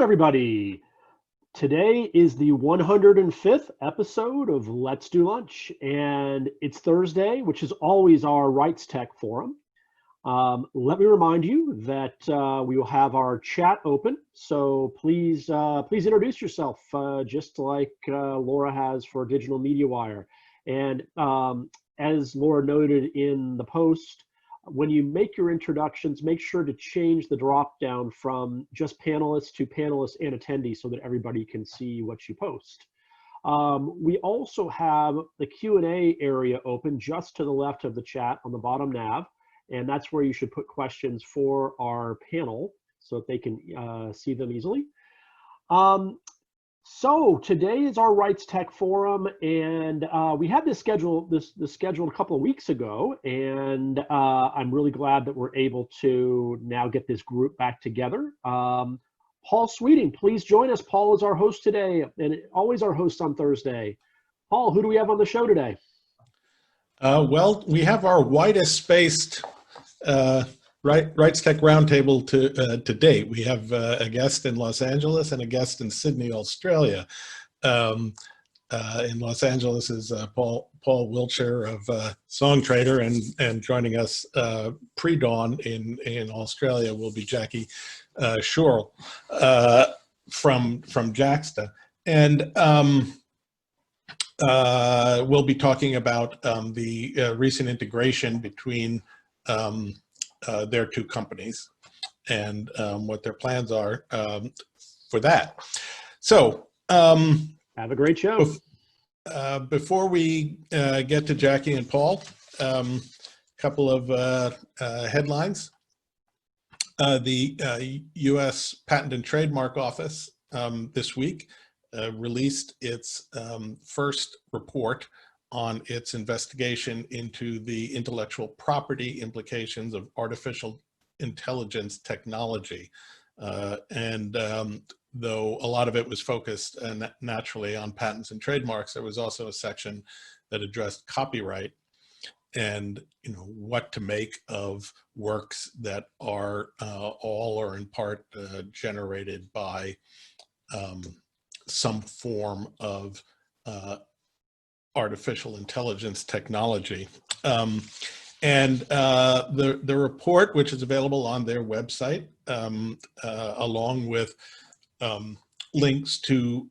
Welcome, everybody. Today is the 105th episode of Let's Do Lunch, and it's Thursday, which is always our Rights Tech Forum. Let me remind you that we will have our chat open, so please introduce yourself, just like Laura has for Digital Media Wire. And as Laura noted in the post, when you make your introductions, make sure to change the drop down from just panelists to panelists and attendees so that everybody can see what you post. We also have the Q&A area open just to the left of the chat on the bottom nav, and that's where you should put questions for our panel so that they can see them easily. So today is our Rights Tech Forum, and we had this scheduled a couple of weeks ago, and I'm really glad that we're able to now get this group back together. Paul Sweeting, please join us. Paul is our host today, and always our host on Thursday. Paul, who do we have on the show today? Well, we have our widest spaced Rights Tech Roundtable to date. We have a guest in Los Angeles and a guest in Sydney, Australia. In Los Angeles is Paul Wiltshire of Songtradr, and joining us pre-dawn in Australia will be Jacqui Schoorl from Jaxsta. And we'll be talking about the recent integration between their two companies and what their plans are for that. So have a great show. Before we get to Jacqui and Paul, a couple of headlines. The U.S. Patent and Trademark Office this week released its first report on its investigation into the intellectual property implications of artificial intelligence technology. Though a lot of it was focused naturally on patents and trademarks, there was also a section that addressed copyright and what to make of works that are all or in part generated by some form of artificial intelligence technology. The report, which is available on their website, along with links to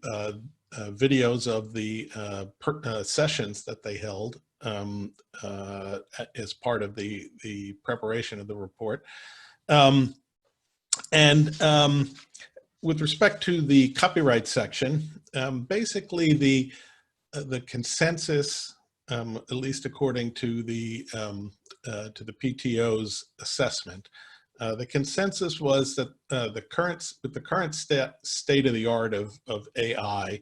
videos of the sessions that they held as part of the preparation of the report. With respect to the copyright section, basically the consensus, at least according to the PTO's assessment, the consensus was that the current state of the art of AI,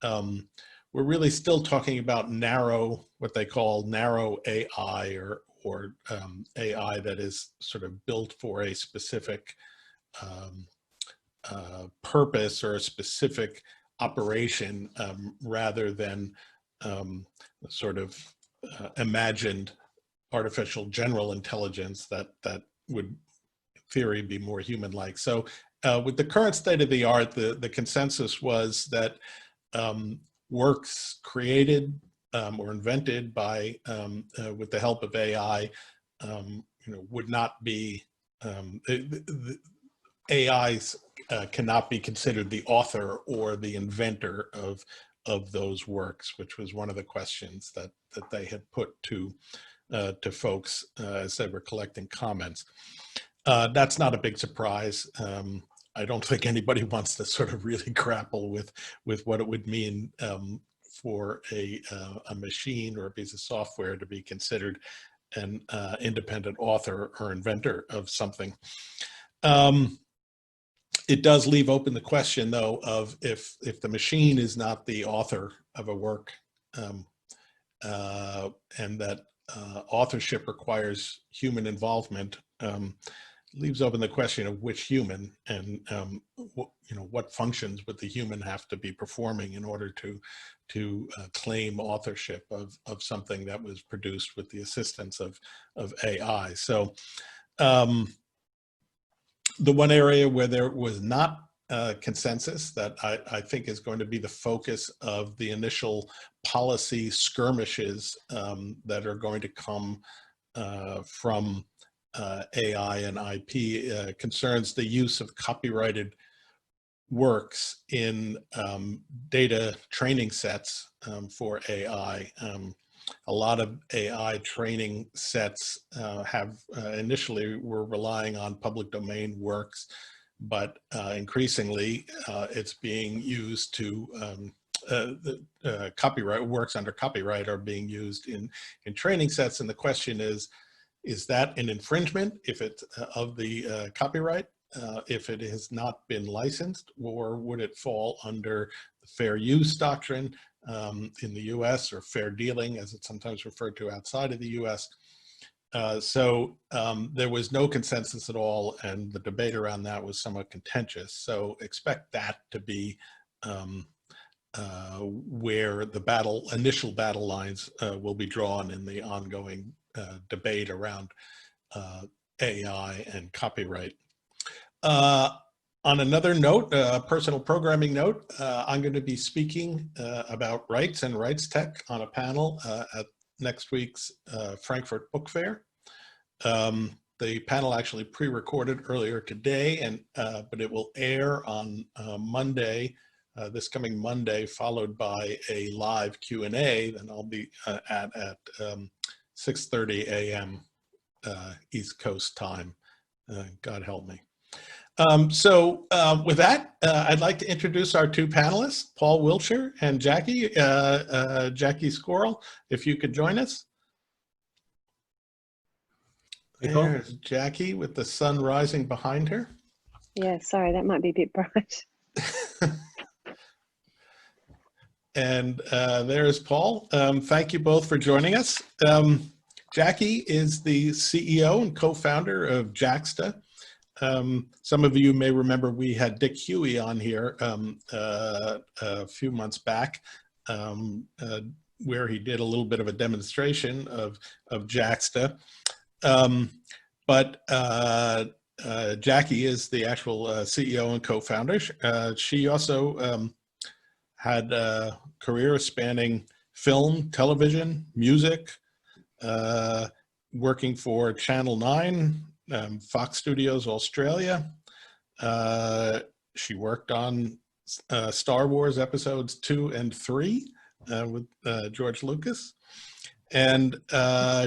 we're really still talking about what they call narrow AI, or AI that is sort of built for a specific purpose or a specific operation, rather than sort of imagined artificial general intelligence that would, in theory, be more human-like. So with the current state of the art, the consensus was that works created or invented by with the help of AI, would not be AIs cannot be considered the author or the inventor of those works, which was one of the questions that they had put to folks as they were collecting comments. That's not a big surprise. I don't think anybody wants to sort of really grapple with what it would mean for a machine or a piece of software to be considered an independent author or inventor of something. It does leave open the question, though, of if the machine is not the author of a work, and that authorship requires human involvement, leaves open the question of which human, and what functions would the human have to be performing in order to claim authorship of something that was produced with the assistance of AI. So the one area where there was not consensus that I think is going to be the focus of the initial policy skirmishes that are going to come from AI and IP concerns the use of copyrighted works in data training sets for AI. A lot of AI training sets initially were relying on public domain works, but increasingly it's being used to copyright works under copyright are being used in training sets. And the question is that an infringement if it of the copyright if it has not been licensed, or would it fall under the fair use doctrine in the US, or fair dealing as it's sometimes referred to outside of the US? So there was no consensus at all, and the debate around that was somewhat contentious. So expect that to be where the initial battle lines will be drawn in the ongoing debate around AI and copyright. On another note, personal programming note, I'm going to be speaking about rights and rights tech on a panel at next week's Frankfurt Book Fair. The panel actually pre-recorded earlier today, but it will air on Monday, this coming Monday, followed by a live Q&A. Then I'll be at 6:30 a.m. East Coast time. God help me. So with that, I'd like to introduce our two panelists, Paul Wiltshire and Jacqui, Jacqui Schoorl, if you could join us. There's Jacqui with the sun rising behind her. Yeah, sorry, that might be a bit bright. And there's Paul. Thank you both for joining us. Jacqui is the CEO and co-founder of Jaxsta. Some of you may remember we had Dick Huey on here a few months back, where he did a little bit of a demonstration of Jaxsta. But Jacqui is the actual CEO and co-founder. She also had a career spanning film, television, music, working for Channel 9, Fox Studios Australia. She worked on Star Wars episodes 2 and 3 with George Lucas. And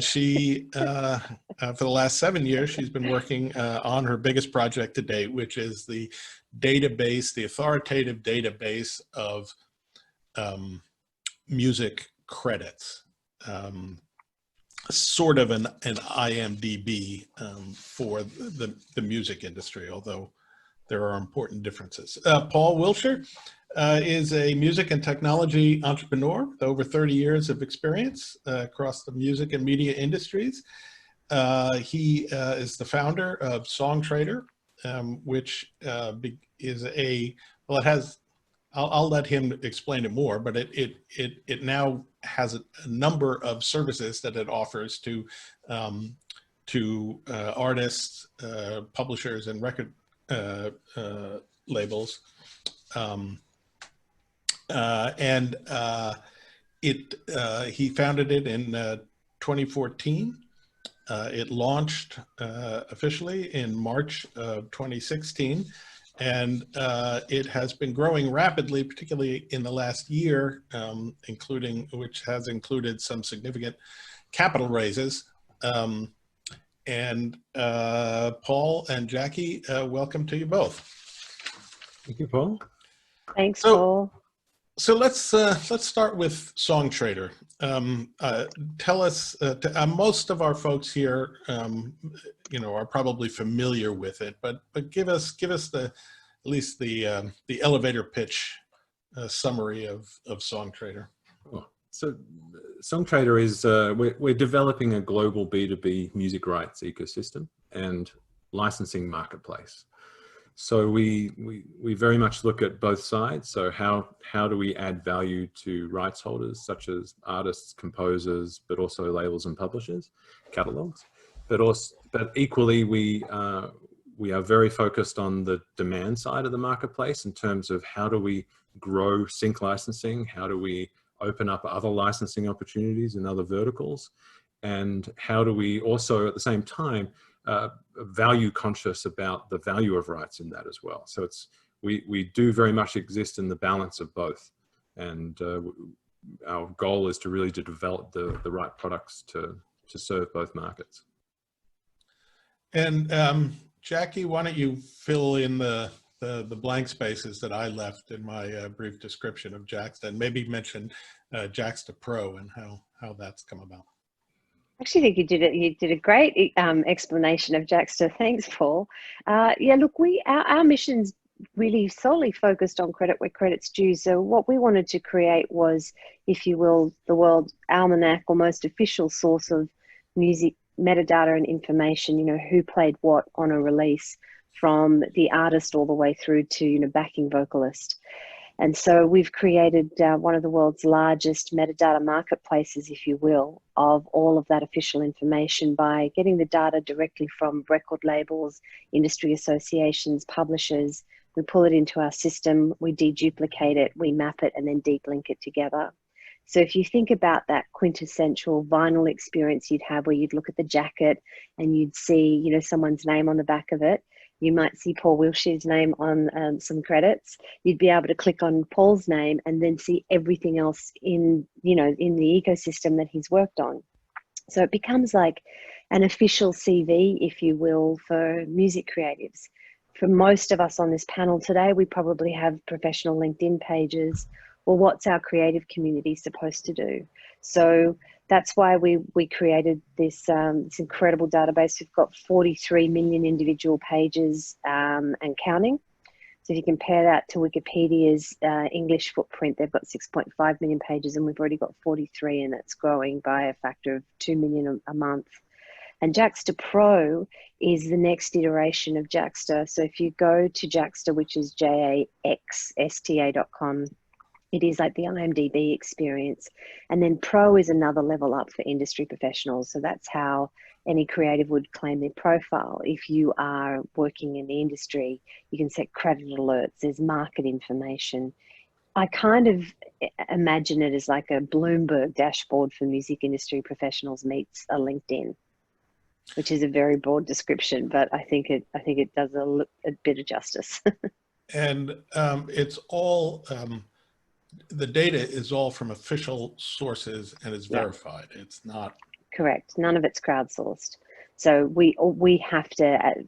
she, for the last 7 years, she's been working on her biggest project to date, which is the database, the authoritative database of music credits. Sort of an IMDb for the music industry, although there are important differences. Paul Wiltshire is a music and technology entrepreneur with over 30 years of experience across the music and media industries. He is the founder of Songtradr, which is well, it has, I'll let him explain it more, but it now has a number of services that it offers to artists, publishers, and record labels. He founded it in 2014. It launched officially in March of 2016. And it has been growing rapidly, particularly in the last year, which has included some significant capital raises. Paul and Jacqui, welcome to you both. Thank you, Paul. Thanks, Paul. So let's start with Songtradr. Tell us, most of our folks here, are probably familiar with it, but give us at least the elevator pitch summary of Songtradr. Cool. So Songtradr is we're developing a global B2B music rights ecosystem and licensing marketplace. So we very much look at both sides. So how do we add value to rights holders, such as artists, composers, but also labels and publishers, catalogs. But equally, we we are very focused on the demand side of the marketplace in terms of how do we grow sync licensing, how do we open up other licensing opportunities in other verticals, and how do we also at the same time value conscious about the value of rights in that as well. So we do very much exist in the balance of both, and our goal is to really develop the right products to serve both markets. And Jacqui, why don't you fill in the blank spaces that I left in my brief description of Jaxsta, and maybe mention Jaxsta Pro and how that's come about. Actually, I think you did a great explanation of Jaxsta. Thanks, Paul. Yeah, look, our mission's really solely focused on credit where credit's due. So what we wanted to create was, if you will, the world almanac or most official source of music metadata and information, you know, who played what on a release, from the artist all the way through to, you know, backing vocalist. And so we've created one of the world's largest metadata marketplaces, if you will, of all of that official information by getting the data directly from record labels, industry associations, publishers. We pull it into our system, we deduplicate it, we map it, and then deep link it together. So if you think about that quintessential vinyl experience you'd have, where you'd look at the jacket and you'd see, you know, someone's name on the back of it. You might see Paul Wiltshire's name on some credits. You'd be able to click on Paul's name and then see everything else in, you know, in the ecosystem that he's worked on. So it becomes like an official CV, if you will, for music creatives. For most of us on this panel today, we probably have professional LinkedIn pages. Well, what's our creative community supposed to do? So that's why we created this incredible database. We've got 43 million individual pages and counting. So if you compare that to Wikipedia's English footprint, they've got 6.5 million pages, and we've already got 43, and it's growing by a factor of 2 million a month. And Jaxsta Pro is the next iteration of Jaxsta. So if you go to Jaxsta, which is jaxsta.com, it is like the IMDb experience. And then Pro is another level up for industry professionals. So that's how any creative would claim their profile. If you are working in the industry, you can set credit alerts, there's market information. I kind of imagine it as like a Bloomberg dashboard for music industry professionals meets a LinkedIn, which is a very broad description, but I think it does a bit of justice. And it's all, the data is all from official sources and is verified. It's not. Correct. None of it's crowdsourced. So we have to,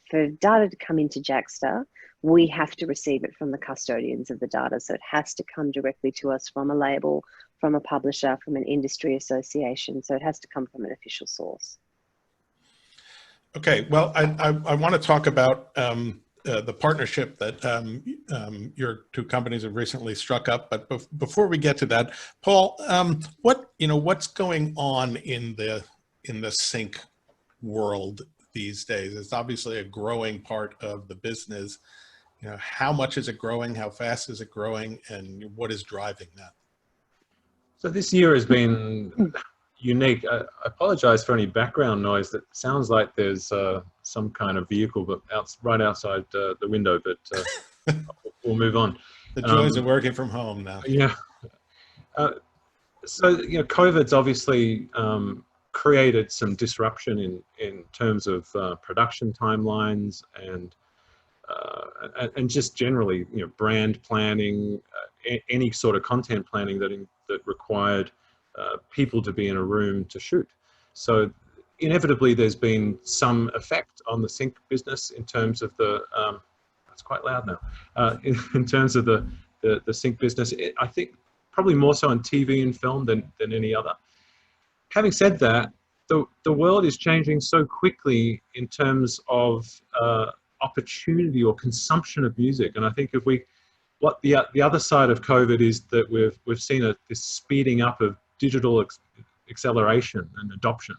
for data to come into Jaxsta, we have to receive it from the custodians of the data. So it has to come directly to us from a label, from a publisher, from an industry association. So it has to come from an official source. Okay. Well, I want to talk about the partnership that your two companies have recently struck up. But before we get to that, Paul, what's going on in the sync world these days? It's obviously a growing part of the business. You know, how much is it growing? How fast is it growing? And what is driving that? So this year has been unique. I apologize for any background noise. That sounds like there's some kind of vehicle but right outside the window, but we'll move on. The joys of working from home now. Yeah. So, you know, COVID's obviously created some disruption in terms of production timelines and just generally, you know, brand planning, any sort of content planning that required people to be in a room to shoot. So inevitably there's been some effect on the sync business in terms of the, it's quite loud now, in terms of the sync business. I think probably more so on TV and film than any other. Having said that, the world is changing so quickly in terms of opportunity or consumption of music. And I think what the other side of COVID is that we've seen this speeding up of digital acceleration and adoption,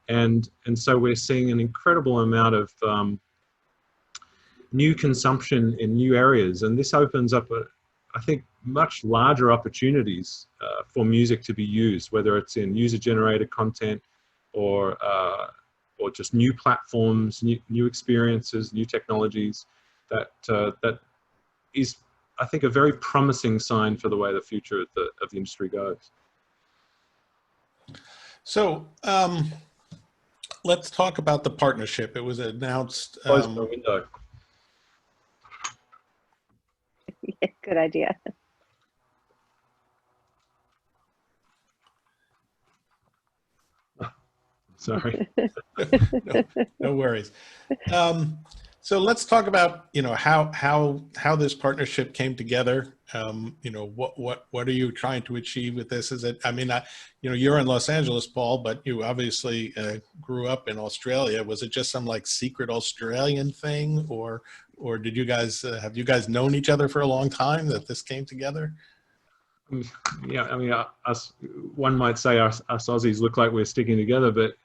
and so we're seeing an incredible amount of new consumption in new areas, and this opens up I think much larger opportunities for music to be used, whether it's in user-generated content or or just new platforms, new experiences, new technologies. That is, I think, a very promising sign for the way the future of the industry goes. So let's talk about the partnership. It was announced. Close my window. Yeah, good idea. Sorry. No worries. So let's talk about, you know, how this partnership came together. You know, what are you trying to achieve with this? Is it, I mean, you know, you're in Los Angeles, Paul, but you obviously grew up in Australia. Was it just some like secret Australian thing, or did you guys have you guys known each other for a long time that this came together? Yeah, I mean, one might say us Aussies look like we're sticking together, but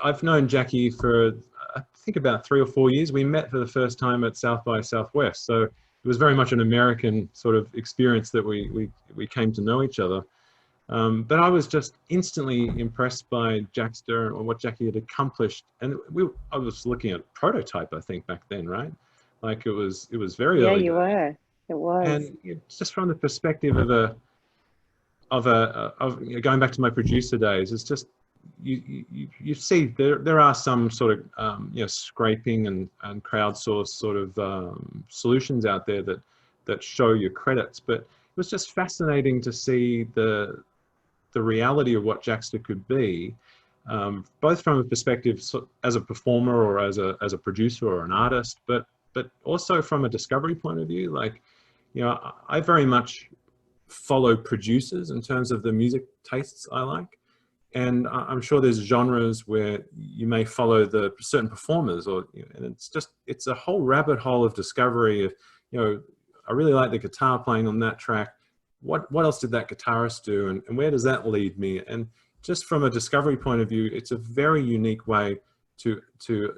I've known Jacqui for, I think, about 3 or 4 years. We met for the first time at South by Southwest, so it was very much an American sort of experience that we came to know each other. But I was just instantly impressed by Jaxsta and what Jacqui had accomplished, and I was looking at a prototype, I think, back then, right? Like it was very early. Yeah, you were. It was. And just from the perspective of going back to my producer days, it's just you see there are some sort of you know, scraping and crowdsourced sort of solutions out there that show your credits, but it was just fascinating to see the reality of what Jaxsta could be, both from a perspective as a performer or as a producer or an artist, but also from a discovery point of view. Like, you know, I very much follow producers in terms of the music tastes I like. And I'm sure there's genres where you may follow the certain performers, or, you know, and it's a whole rabbit hole of discovery of, you know, I really like the guitar playing on that track. What else did that guitarist do? And where does that lead me? And just from a discovery point of view, it's a very unique way to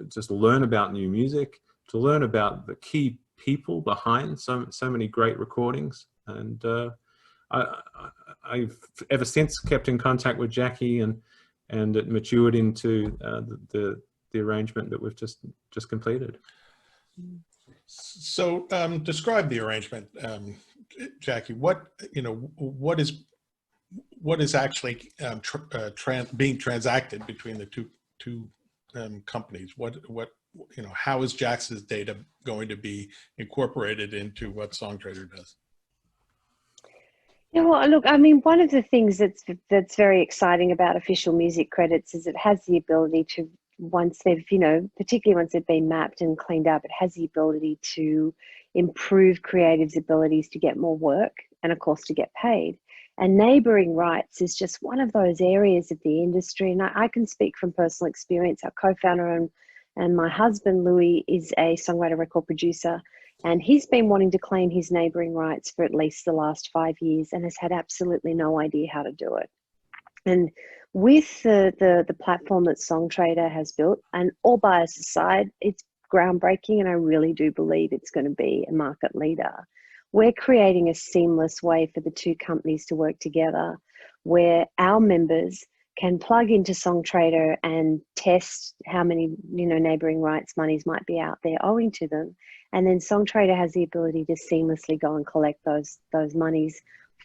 just learn about new music, to learn about the key people behind so many great recordings. And I've ever since kept in contact with Jacqui, and it matured into the arrangement that we've just completed. So describe the arrangement, Jacqui. What is actually being transacted between the two companies? You know, how is Jaxsta's data going to be incorporated into what Songtradr does? Yeah, well, look, I mean, one of the things that's very exciting about official music credits is it has the ability to, once they've, you know, particularly once they've been mapped and cleaned up, it has the ability to improve creatives' abilities to get more work and, of course, to get paid. And neighbouring rights is just one of those areas of the industry. And I can speak from personal experience. Our co-founder and my husband, Louez, is a songwriter record producer. And he's been wanting to claim his neighbouring rights for at least the last 5 years and has had absolutely no idea how to do it. And with the platform that Songtrader has built, and all bias aside, it's groundbreaking, and I really do believe it's going to be a market leader. We're creating a seamless way for the two companies to work together, where our members can plug into Songtrader and test how many, you know, neighbouring rights monies might be out there owing to them. And then Songtrader has the ability to seamlessly go and collect those monies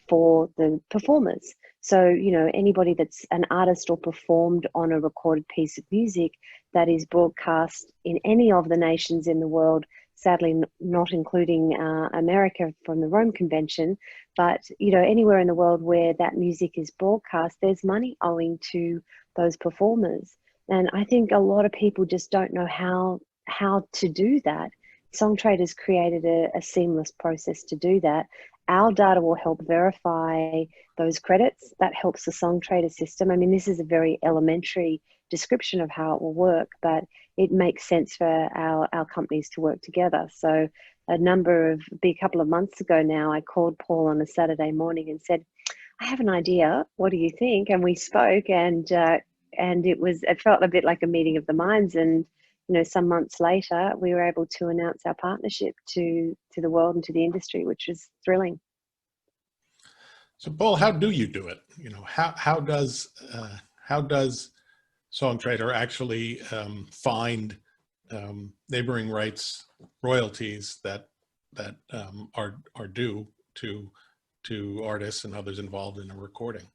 for the performers. So, you know, anybody that's an artist or performed on a recorded piece of music that is broadcast in any of the nations in the world, sadly not including America from the Rome Convention, but, you know, anywhere in the world where that music is broadcast, there's money owing to those performers. And I think a lot of people just don't know how to do that. Songtrader's created a seamless process to do that. Our data will help verify those credits. That helps the Songtrader system. I mean, this is a very elementary description of how it will work, but it makes sense for our companies to work together. So a couple of months ago now, I called Paul on a Saturday morning and said, I have an idea. What do you think? And we spoke, and it felt a bit like a meeting of the minds. And, you know, some months later, we were able to announce our partnership to the world and to the industry, which was thrilling. So, Paul, how do you do it? You know, how does Songtradr actually find neighboring rights royalties that are due to artists and others involved in a recording.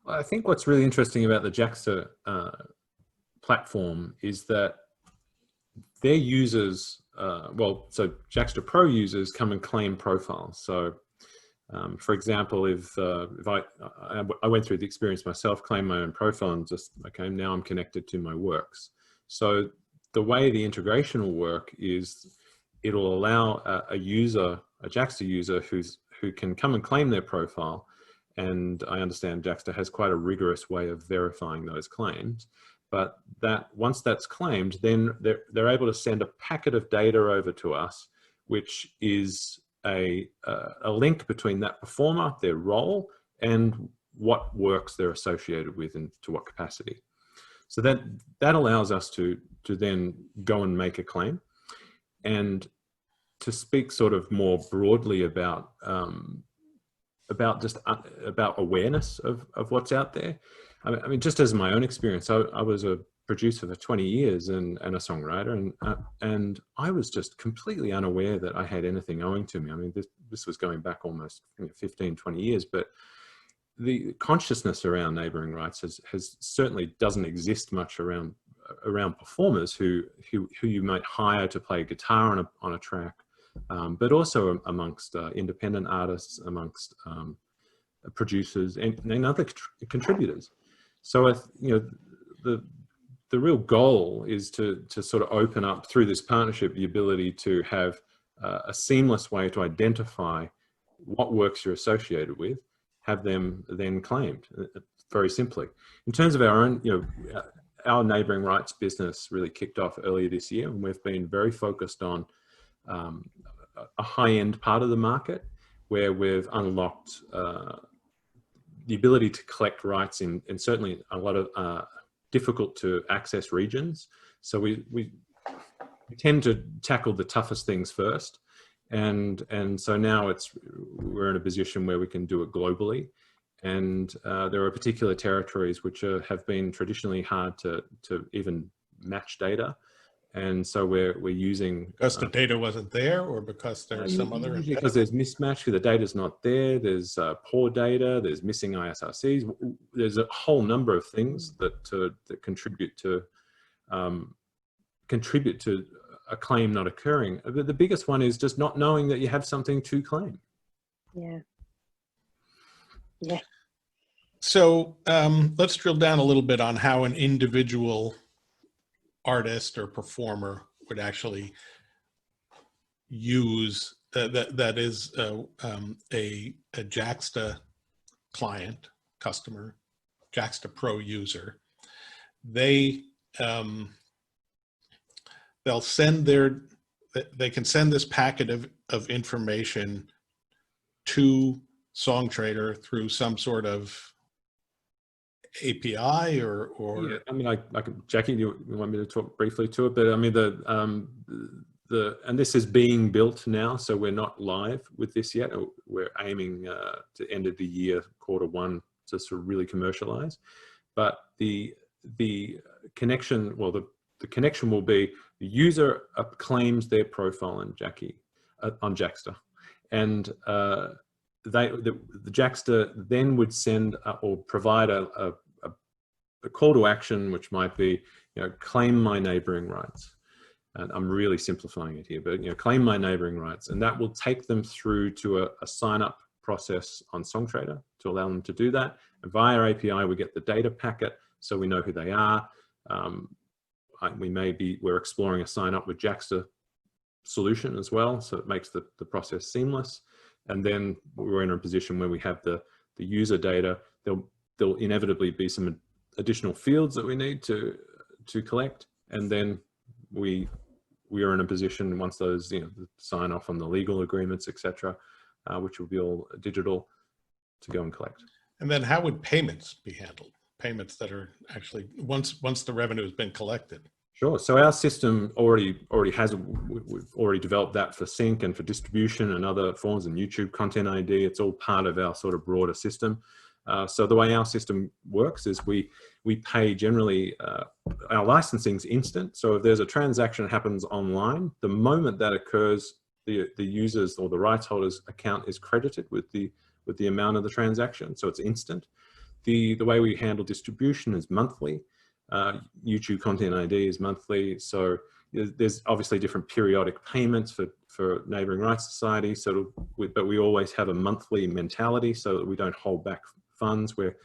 Well, I think what's really interesting about the Jaxsta platform is that their users, so Jaxsta Pro users come and claim profiles. So, for example, if I went through the experience myself, claimed my own profile, and just, okay, now I'm connected to my works. So the way the integration will work is it'll allow a Jaxsta user who can come and claim their profile. And I understand Jaxsta has quite a rigorous way of verifying those claims. But that once that's claimed, then they're able to send a packet of data over to us, which is a link between that performer, their role, and what works they're associated with and to what capacity. So that allows us to then go and make a claim. And to speak sort of more broadly about awareness of what's out there. I mean, just as my own experience, I was a producer for 20 years and a songwriter, and I was just completely unaware that I had anything owing to me. I mean, this was going back almost 15, 20 years, but the consciousness around neighboring rights has certainly doesn't exist much around performers who you might hire to play guitar on a track, but also amongst independent artists, amongst producers and other contributors. So, the real goal is to sort of open up through this partnership the ability to have a seamless way to identify what works you're associated with, have them then claimed, very simply. In terms of our own, our neighboring rights business really kicked off earlier this year, and we've been very focused on a high-end part of the market where we've unlocked the ability to collect rights in certainly a lot of difficult to access regions. So we tend to tackle the toughest things first. And so now we're in a position where we can do it globally. And there are particular territories which have been traditionally hard to even match data. And so we're using... Because the data wasn't there, or because there's some other... Because there's mismatch, because the data's not there, there's poor data, there's missing ISRCs. There's a whole number of things that contribute to a claim not occurring. But the biggest one is just not knowing that you have something to claim. Yeah. Yeah. So let's drill down a little bit on how an individual artist or performer would actually use that is a Jaxsta client, customer, Jaxsta Pro user. They'll send they can send this packet of information to Songtradr through some sort of API or yeah, I mean, I can, Jacqui, you want me to talk briefly to it? But I mean, and this is being built now, so we're not live with this yet. We're aiming to end of the year, Q1, to sort of really commercialize. But the connection, well, the connection will be the user claims their profile on Jacqui, on Jaxsta, and the Jaxsta then would send or provide a call to action, which might be, claim my neighboring rights. And I'm really simplifying it here, but claim my neighboring rights, and that will take them through to a sign up process on Songtradr to allow them to do that. And via API, we get the data packet, so we know who they are. We're exploring a sign up with Jaxsta solution as well, so it makes the process seamless. And then we're in a position where we have the user data. There'll inevitably be some additional fields that we need to collect, and then we are in a position, once those sign off on the legal agreements, etc., which will be all digital, to go and collect. And then how would payments be handled? Payments that are actually once the revenue has been collected. Sure. So our system already has, we've already developed that for sync and for distribution and other forms, and YouTube Content ID. It's all part of our sort of broader system. So the way our system works is we pay generally, our licensing's instant. So if there's a transaction that happens online, the moment that occurs, the user's or the rights holder's account is credited with the amount of the transaction. So it's instant. The way we handle distribution is monthly. YouTube Content ID is monthly. So there's obviously different periodic payments for Neighbouring Rights Society. But we always have a monthly mentality so that we don't hold back funds, where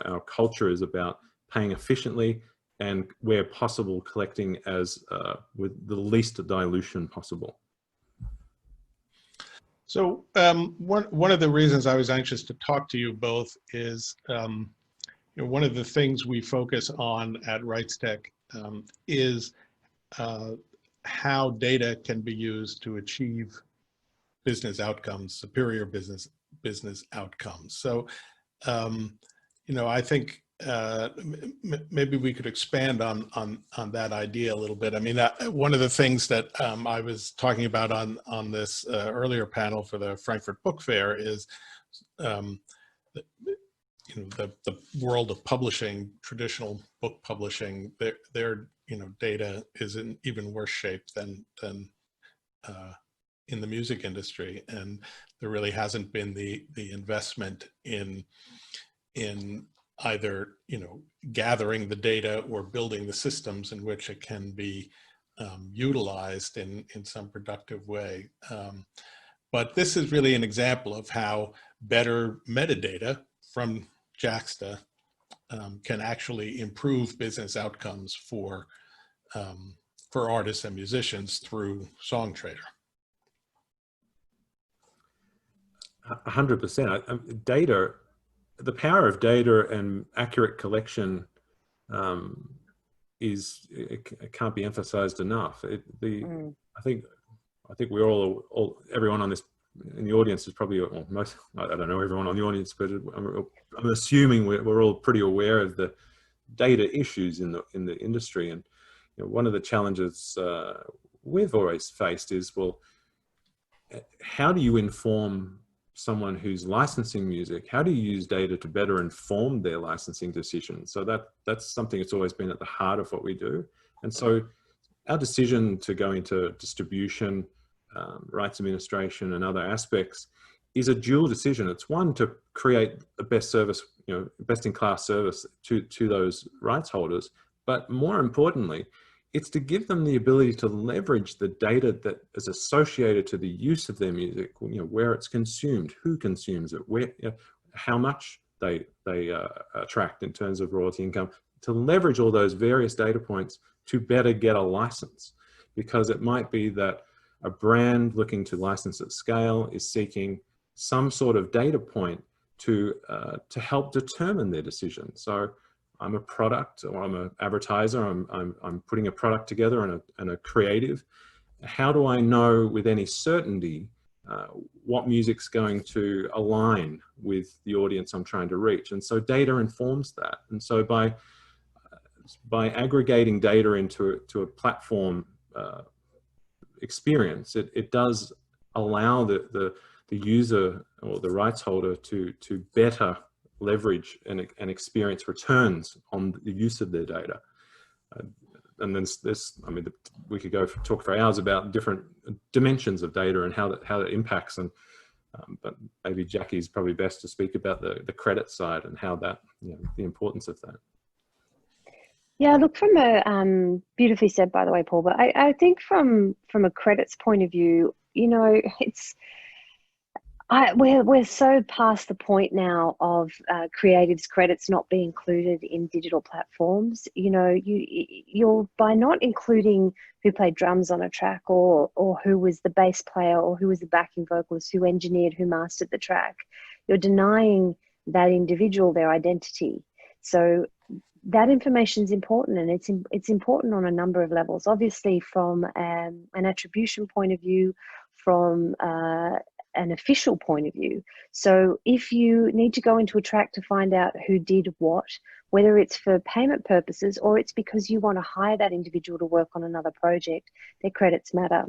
our culture is about paying efficiently and where possible collecting as with the least dilution possible. So one of the reasons I was anxious to talk to you both is one of the things we focus on at RightsTech is how data can be used to achieve business outcomes, superior business outcomes. So I think maybe we could expand on that idea a little bit. I mean, one of the things that I was talking about on this earlier panel for the Frankfurt Book Fair is the world of publishing, traditional book publishing. Their data is in even worse shape than in the music industry, and there really hasn't been the investment in either gathering the data or building the systems in which it can be utilized in some productive way. But this is really an example of how better metadata from Jaxsta can actually improve business outcomes for artists and musicians through Songtradr. 100%. Data, the power of data and accurate collection it can't be emphasized enough. I think we're all everyone on this in the audience is probably, well, most, I don't know everyone on the audience, but I'm assuming we're all pretty aware of the data issues in the industry. And one of the challenges we've always faced is, well, how do you inform someone who's licensing music? How do you use data to better inform their licensing decisions? So that's something that's always been at the heart of what we do. And so our decision to go into distribution, rights administration and other aspects is a dual decision. It's one, to create a best service, best in class service to those rights holders. But more importantly, it's to give them the ability to leverage the data that is associated to the use of their music, where it's consumed, who consumes it, where, how much they attract in terms of royalty income, to leverage all those various data points to better get a license. Because it might be that a brand looking to license at scale is seeking some sort of data point to help determine their decision. So I'm a product, or I'm an advertiser, I'm putting a product together and a creative. How do I know with any certainty what music's going to align with the audience I'm trying to reach? And so data informs that. And so by aggregating data into a platform experience, it does allow the user or the rights holder to better leverage and experience returns on the use of their data. And then I mean, we could talk for hours about different dimensions of data and how that impacts. And but maybe Jacqui is probably best to speak about the credit side and how that, the importance of that. Yeah, look, from a beautifully said, by the way, Paul. But I think from a credits point of view, we're so past the point now of creatives credits not being included in digital platforms. You're by not including who played drums on a track, or who was the bass player, or who was the backing vocalist, who engineered, who mastered the track, you're denying that individual their identity. So that information is important, and it's important on a number of levels. Obviously, from an attribution point of view, from an official point of view. So if you need to go into a track to find out who did what, whether it's for payment purposes or it's because you want to hire that individual to work on another project, their credits matter.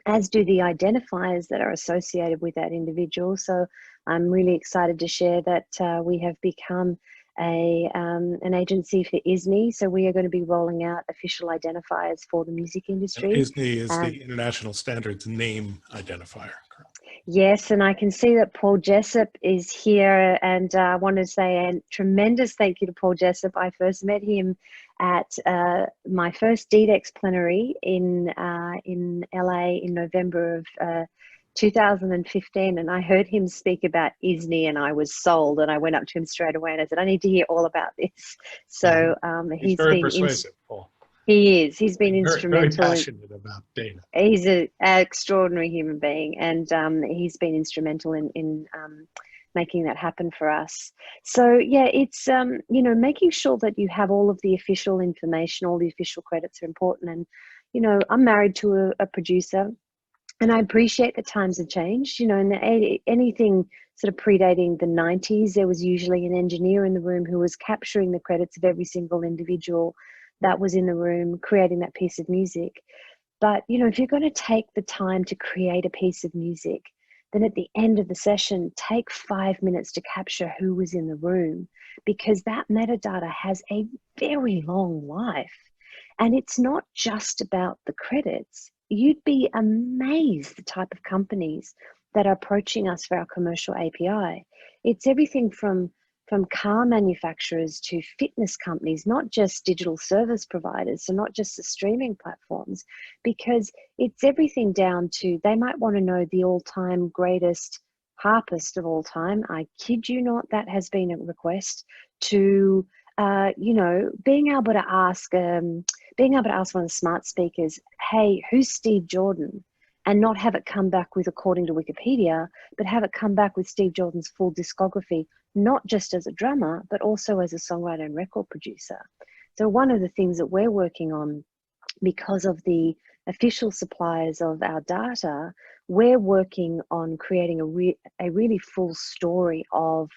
as do the identifiers that are associated with that individual. So I'm really excited to share that we have become an agency for ISNI. So we are going to be rolling out official identifiers for the music industry. And ISNI is the International Standards Name Identifier. Yes, and I can see that Paul Jessup is here, and I want to say a tremendous thank you to Paul Jessup. I first met him at my first DDEX plenary in LA in November of 2015, and I heard him speak about ISNI, and I was sold, and I went up to him straight away and I said, I need to hear all about this. So he's very persuasive, Paul. He is. He's been very, instrumental. Very passionate about data. He's an extraordinary human being, and he's been instrumental in making that happen for us. So yeah, it's you know, making sure that you have all of the official information, all the official credits are important. And you know, I'm married to a producer, and I appreciate that times have changed. You know, in anything sort of predating the 90s, there was usually an engineer in the room who was capturing the credits of every single individual that was in the room creating that piece of music. But you know, if you're going to take the time to create a piece of music, then at the end of the session, take 5 minutes to capture who was in the room, because that metadata has a very long life. And it's not just about the credits. You'd be amazed the type of companies that are approaching us for our commercial API. It's everything from car manufacturers to fitness companies, not just digital service providers, so not just the streaming platforms, because it's everything down to, they might want to know the all-time greatest harpist of all time. I kid you not, that has been a request, to you know, being able to ask one of the smart speakers, hey, who's Steve Jordan? And not have it come back with according to Wikipedia, but have it come back with Steve Jordan's full discography, not just as a drummer, but also as a songwriter and record producer. So one of the things that we're working on, because of the official suppliers of our data, we're working on creating a really full story of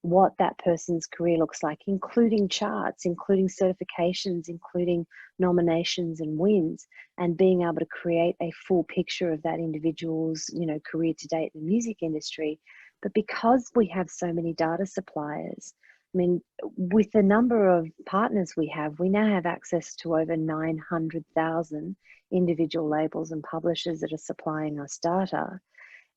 what that person's career looks like, including charts, including certifications, including nominations and wins, and being able to create a full picture of that individual's, you know, career to date in the music industry. But because we have so many data suppliers, I mean, with the number of partners we now have access to over 900,000 individual labels and publishers that are supplying us data.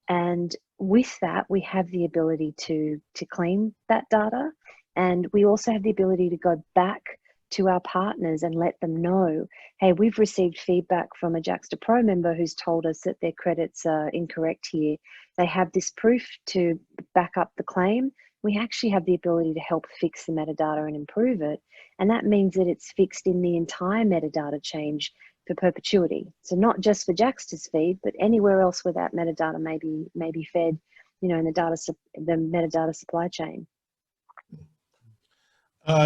And with that, we have the ability to clean that data. And we also have the ability to go back to our partners and let them know, hey, we've received feedback from a Jaxsta Pro member who's told us that their credits are incorrect here. They have this proof to back up the claim. We actually have the ability to help fix the metadata and improve it. And that means that it's fixed in the entire metadata change for perpetuity. So not just for Jaxsta's feed, but anywhere else where that metadata may be fed, you know, in the metadata supply chain.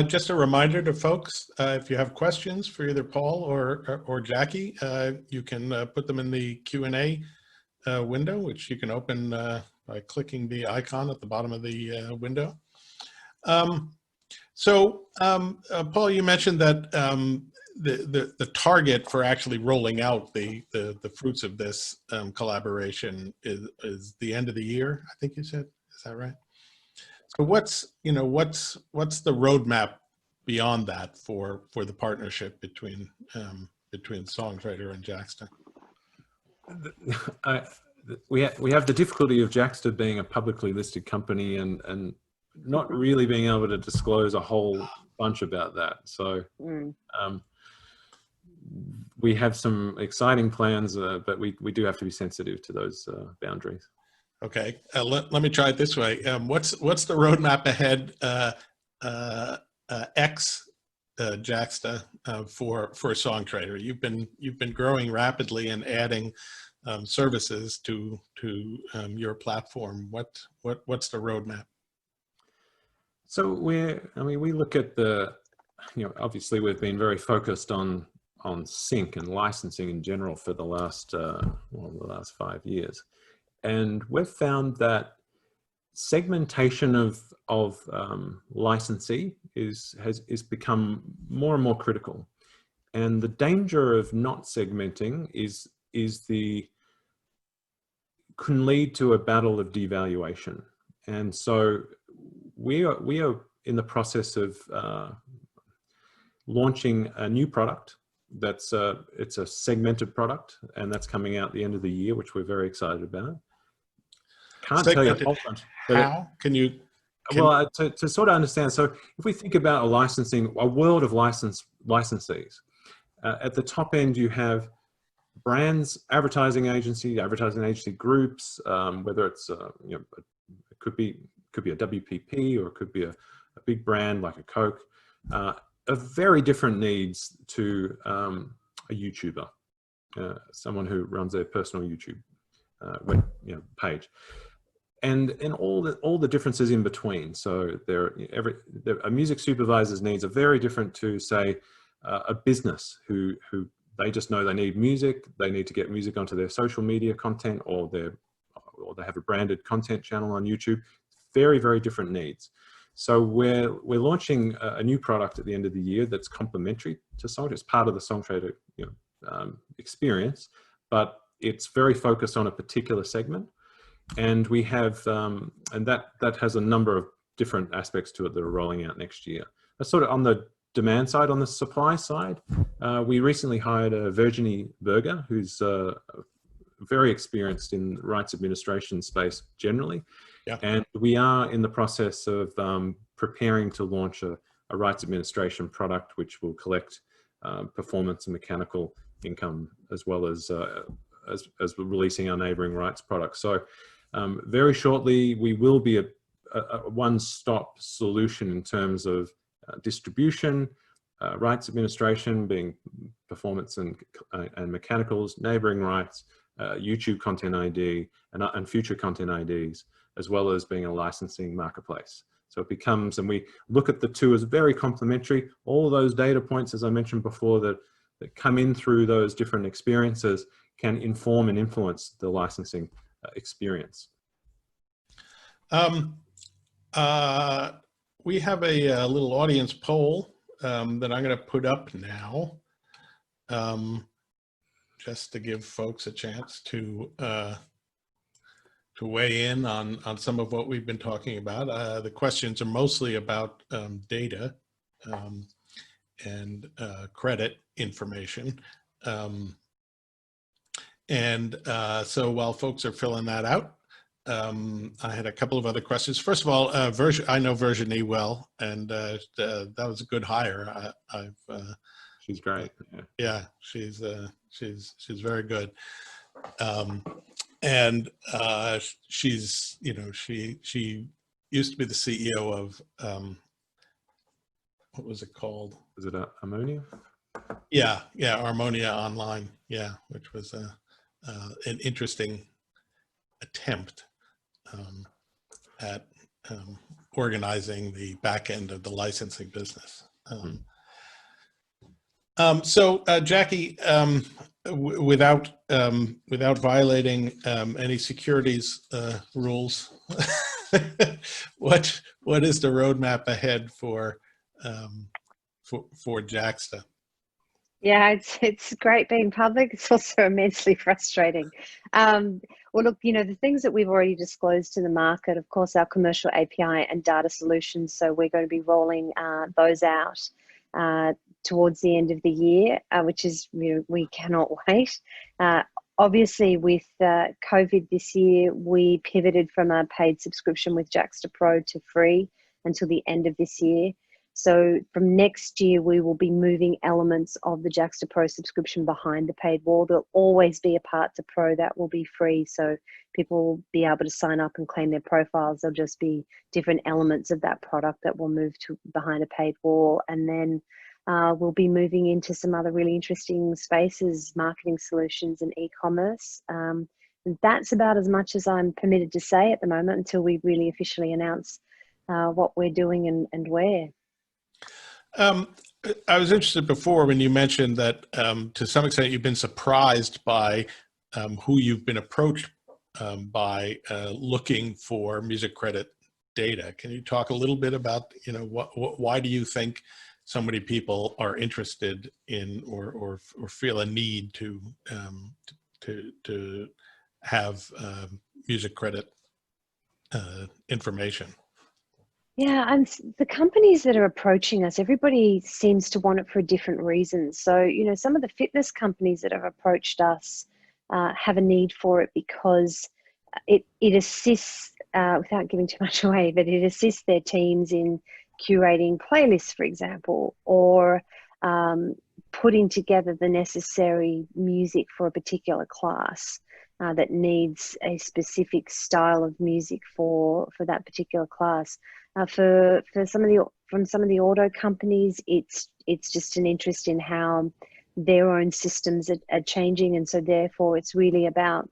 Just a reminder to folks, if you have questions for either Paul or Jacqui, you can put them in the Q&A window, which you can open by clicking the icon at the bottom of the window. Paul, you mentioned that the target for actually rolling out the fruits of this collaboration is the end of the year, I think you said. Is that right? So what's the roadmap beyond that for the partnership between Songtrader and Jaxsta? We have the difficulty of Jaxsta being a publicly listed company and not really being able to disclose a whole bunch about that. So we have some exciting plans, but we do have to be sensitive to those boundaries. Okay, let me try it this way. What's the roadmap ahead, Jaxsta, for Songtrader? You've been growing rapidly and adding services to your platform. What's the roadmap? So we look at obviously we've been very focused on sync and licensing in general for the last 5 years. And we've found that segmentation of licensee has become more and more critical. And the danger of not segmenting is the can lead to a battle of devaluation. And so we are in the process of launching a new product. It's a segmented product, and that's coming out at the end of the year, which we're very excited about. Can't tell you a whole bunch. How can you? Well, to sort of understand, so if we think about a world of licensees, at the top end you have brands, advertising agency groups, whether it's you know, it could be a WPP, or it could be a big brand like a Coke, of very different needs to a YouTuber, someone who runs their personal YouTube page. And all the differences in between. So a music supervisor's needs are very different to, say, a business who they just know they need music. They need to get music onto their social media content, or they have a branded content channel on YouTube. Very, very different needs. So we're launching a new product at the end of the year that's complementary to Songtradr. It's part of the Songtradr experience, but it's very focused on a particular segment. And we have, and that has a number of different aspects to it that are rolling out next year. That's sort of on the demand side. On the supply side, we recently hired Virginie Berger, who's very experienced in rights administration space generally. Yeah. And we are in the process of preparing to launch a rights administration product, which will collect performance and mechanical income, as well as releasing our neighboring rights products. So very shortly, we will be a one-stop solution in terms of distribution, rights administration being performance and mechanicals, neighboring rights, YouTube content ID, and future content IDs, as well as being a licensing marketplace. So it becomes, and we look at the two as very complementary. All of those data points, as I mentioned before, that come in through those different experiences can inform and influence the licensing experience. We have a little audience poll that I'm going to put up now, just to give folks a chance to weigh in on some of what we've been talking about. The questions are mostly about data and credit information. So while folks are filling that out, I had a couple of other questions. First of all, I know Virginie well, and that was a good hire. She's great. Yeah, she's very good. She's, she used to be the CEO of, what was it called? Is it Ammonia? Yeah, Harmonia Online. Yeah, which was an interesting attempt at organizing the back end of the licensing business. So Jacqui, without violating any securities rules, what is the roadmap ahead for Jaxsta? Yeah, it's great being public. It's also immensely frustrating. Well, look, the things that we've already disclosed to the market, of course, our commercial API and data solutions. So we're going to be rolling those out towards the end of the year, which is, we cannot wait. Obviously, with COVID this year, we pivoted from a paid subscription with Jaxsta Pro to free until the end of this year. So from next year, we will be moving elements of the Jaxsta Pro subscription behind the paid wall. There'll always be a part to Pro that will be free. So people will be able to sign up and claim their profiles. There'll just be different elements of that product that will move to behind a paid wall. And then we'll be moving into some other really interesting spaces, marketing solutions and e-commerce. And that's about as much as I'm permitted to say at the moment until we really officially announce what we're doing and where. I was interested before when you mentioned that to some extent you've been surprised by who you've been approached by looking for music credit data. Can you talk a little bit about, why do you think so many people are interested in or feel a need to have music credit information. Yeah, and the companies that are approaching us, everybody seems to want it for different reasons. So, you know, some of the fitness companies that have approached us have a need for it because it assists, without giving too much away, but it assists their teams in curating playlists, for example, or putting together the necessary music for a particular class that needs a specific style of music for that particular class. For some of the auto companies, it's just an interest in how their own systems are changing, and so therefore it's really about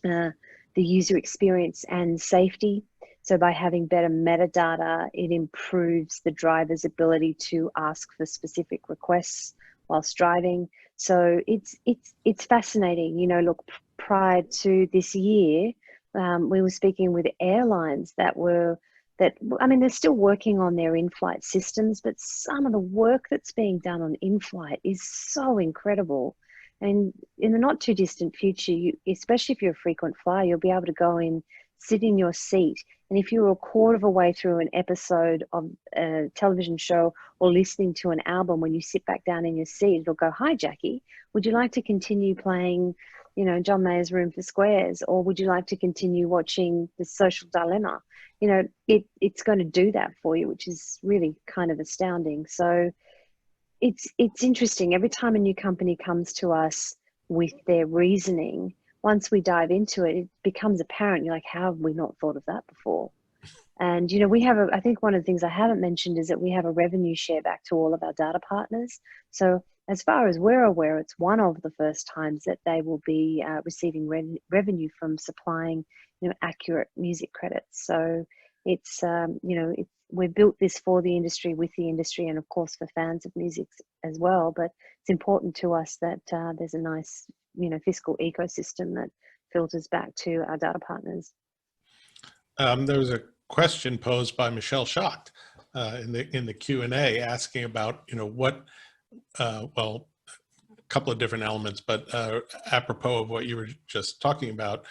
the user experience and safety. So by having better metadata, it improves the driver's ability to ask for specific requests whilst driving. So it's fascinating. You know, look, prior to this year, we were speaking with airlines I mean, they're still working on their in-flight systems, but some of the work that's being done on in-flight is so incredible. And in the not too distant future, especially if you're a frequent flyer, you'll be able to go in, sit in your seat. And if you're a quarter of a way through an episode of a television show or listening to an album, when you sit back down in your seat, it'll go, "Hi, Jacqui, would you like to continue playing, you know, John Mayer's Room for Squares? Or would you like to continue watching The Social Dilemma?" You know, it's going to do that for you, which is really kind of astounding. So it's interesting. Every time a new company comes to us with their reasoning, once we dive into it, it becomes apparent. You're like, how have we not thought of that before? And, you know, we have I think one of the things I haven't mentioned is that we have a revenue share back to all of our data partners. So as far as we're aware, it's one of the first times that they will be receiving revenue from supplying, you know, accurate music credits. So it's, you know, we've built this for the industry, with the industry, and of course for fans of music as well. But it's important to us that there's a nice, you know, fiscal ecosystem that filters back to our data partners. There was a question posed by Michelle Schacht in the Q&A asking about, you know, what, well, a couple of different elements, but apropos of what you were just talking about,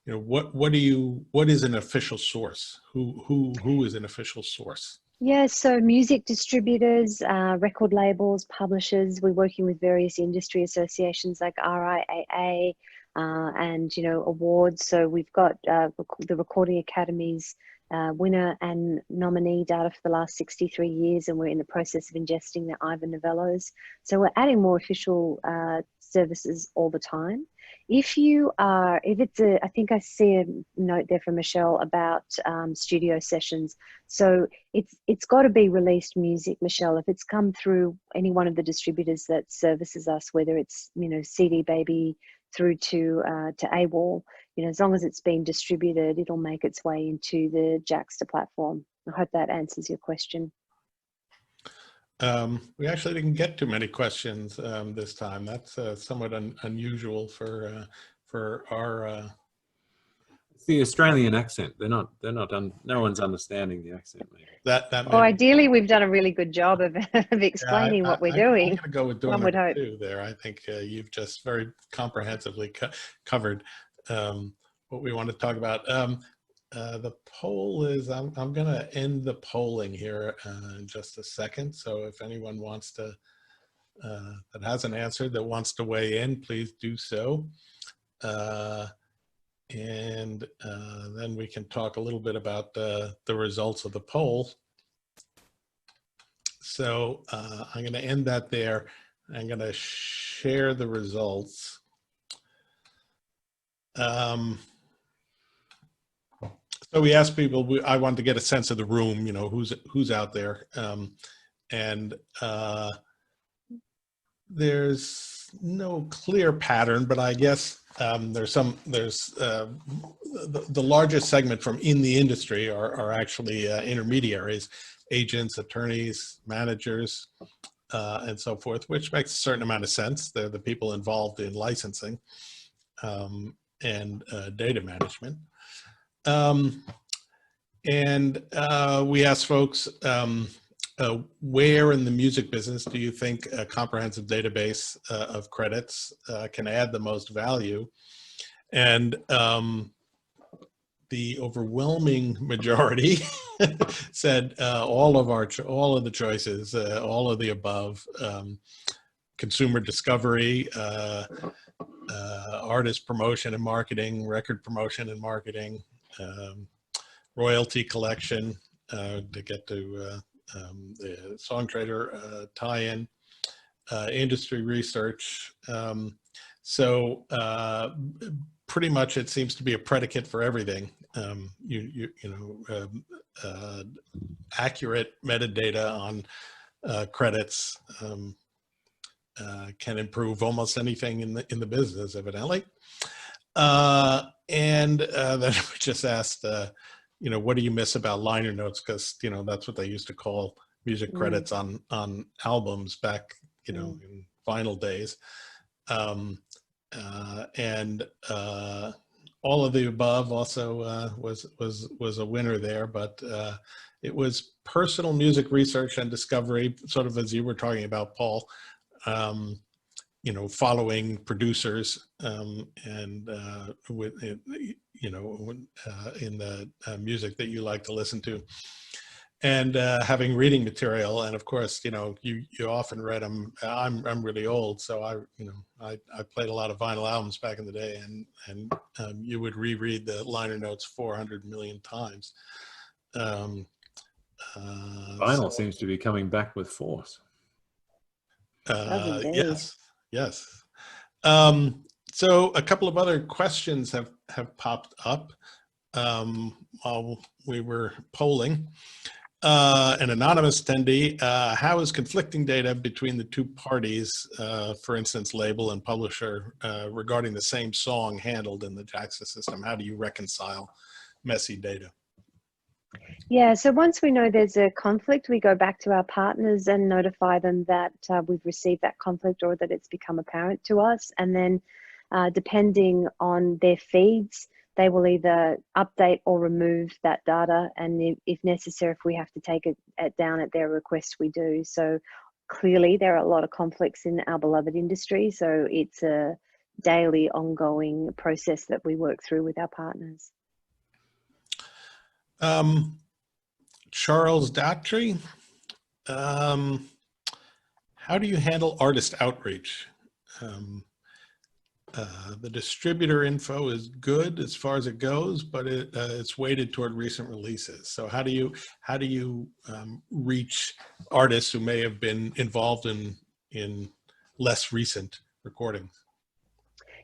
you know, what is an official source? Who is an official source? Yeah, so music distributors, record labels, publishers. We're working with various industry associations like RIAA and, you know, awards. So we've got the Recording Academy's winner and nominee data for the last 63 years, and we're in the process of ingesting the Ivor Novellos. So we're adding more official services all the time. If it's I think I see a note there from Michelle about studio sessions. So it's got to be released music, Michelle. If it's come through any one of the distributors that services us, whether it's, you know, CD Baby through to AWOL, you know, as long as it's been distributed, it'll make its way into the Jaxsta platform. I hope that answers your question. We actually didn't get too many questions this time. That's somewhat unusual for our. It's the Australian accent. No one's understanding the accent. Maybe. Or ideally, we've done a really good job of explaining what we're doing. I'm going to go with door One would number hope. 2 there. I think you've just very comprehensively covered what we want to talk about. The poll is, I'm going to end the polling here in just a second. So if anyone wants to, that hasn't answered, that wants to weigh in, please do so. And then we can talk a little bit about the results of the poll. So I'm going to end that there. I'm going to share the results. So we asked people, I wanted to get a sense of the room, you know, who's out there. And there's no clear pattern, but I guess there's the largest segment from in the industry are actually intermediaries, agents, attorneys, managers, and so forth, which makes a certain amount of sense. They're the people involved in licensing and data management. We asked folks, where in the music business do you think a comprehensive database of credits can add the most value? And the overwhelming majority said all of the choices, all of the above, consumer discovery, artist promotion and marketing, record promotion and marketing, royalty collection to get to the Songtradr tie-in, industry research. So pretty much it seems to be a predicate for everything. Accurate metadata on credits can improve almost anything in the business, evidently. And then we just asked, what do you miss about liner notes? Because that's what they used to call music credits on albums back in vinyl days. And all of the above also was a winner there, but it was personal music research and discovery, sort of as you were talking about, Paul. Following producers and with in the music that you like to listen to, and having reading material. And of course, you often read them. I'm really old, so I played a lot of vinyl albums back in the day, and you would reread the liner notes 400 million times. Vinyl seems to be coming back with force. Yes. So a couple of other questions have popped up while we were polling. An anonymous attendee, how is conflicting data between the two parties, for instance, label and publisher, regarding the same song handled in the Jaxsta system? How do you reconcile messy data? Yeah, so once we know there's a conflict, we go back to our partners and notify them that we've received that conflict or that it's become apparent to us. And then depending on their feeds, they will either update or remove that data. And if necessary, if we have to take it down at their request, we do. So clearly there are a lot of conflicts in our beloved industry. So it's a daily ongoing process that we work through with our partners. Charles Daughtry, how do you handle artist outreach? The distributor info is good as far as it goes, but it's weighted toward recent releases. So how do you reach artists who may have been involved in less recent recordings?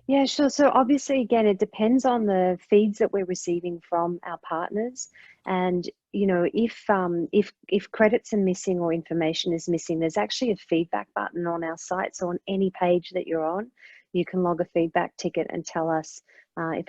Yeah, sure. So obviously, again, it depends on the feeds that we're receiving from our partners. And, if credits are missing or information is missing, there's actually a feedback button on our site. So on any page that you're on, you can log a feedback ticket and tell us if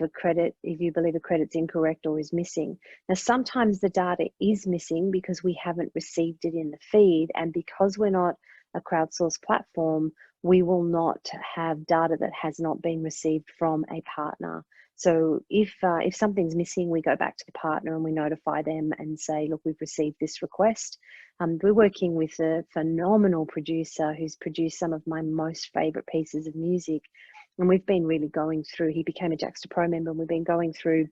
you believe a credit's incorrect or is missing. Now, sometimes the data is missing because we haven't received it in the feed. And because we're not a crowdsourced platform, we will not have data that has not been received from a partner. So if something's missing, we go back to the partner and we notify them and say, look, we've received this request. We're working with a phenomenal producer who's produced some of my most favorite pieces of music. And we've been really going through, he became a Jaxsta Pro member, and we've been going through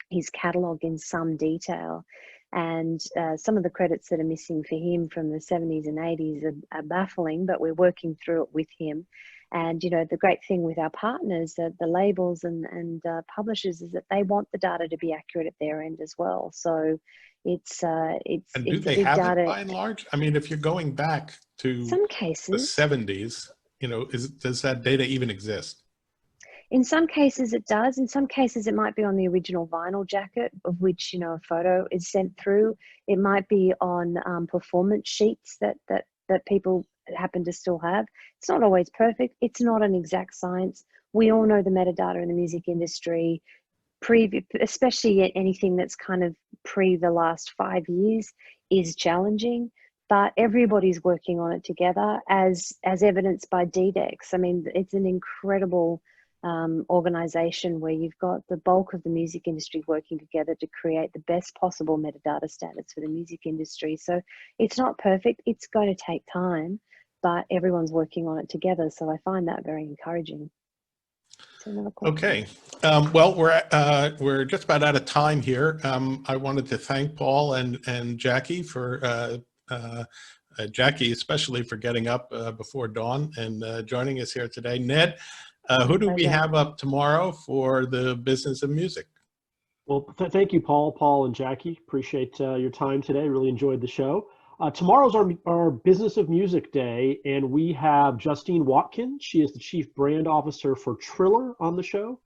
his catalog in some detail. And some of the credits that are missing for him from the 70s and 80s are baffling, but we're working through it with him. And, the great thing with our partners, the labels and publishers, is that they want the data to be accurate at their end as well. So it's and do they have data, it by and large? I mean, if you're going back to some cases, the 70s, does that data even exist? In some cases it does. In some cases it might be on the original vinyl jacket, of which a photo is sent through. It might be on performance sheets that people happen to still have. It's not always perfect. It's not an exact science. We all know the metadata in the music industry, especially anything that's kind of pre the last 5 years, is challenging. But everybody's working on it together, as evidenced by DDEX. I mean, it's an incredible organization where you've got the bulk of the music industry working together to create the best possible metadata standards for the music industry. So it's not perfect. It's going to take time, but everyone's working on it together. So I find that very encouraging. So another question. Okay. Well, we're just about out of time here. I wanted to thank Paul and Jacqui for Jacqui especially for getting up before dawn and joining us here today. Ned, who do we Pleasure. have up tomorrow for the business of music? Well, thank you, Paul and Jacqui. Appreciate your time today. Really enjoyed the show. Tomorrow's our Business of Music Day, and we have Justine Watkins. She is the Chief Brand Officer for Triller on the show.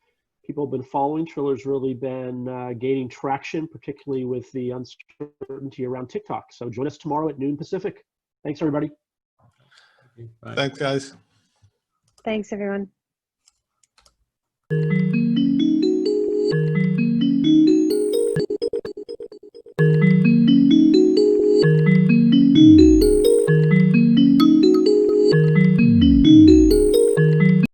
People have been following. Triller's really been gaining traction, particularly with the uncertainty around TikTok. So join us tomorrow at noon Pacific. Thanks, everybody. Bye. Thanks, guys. Thanks, everyone.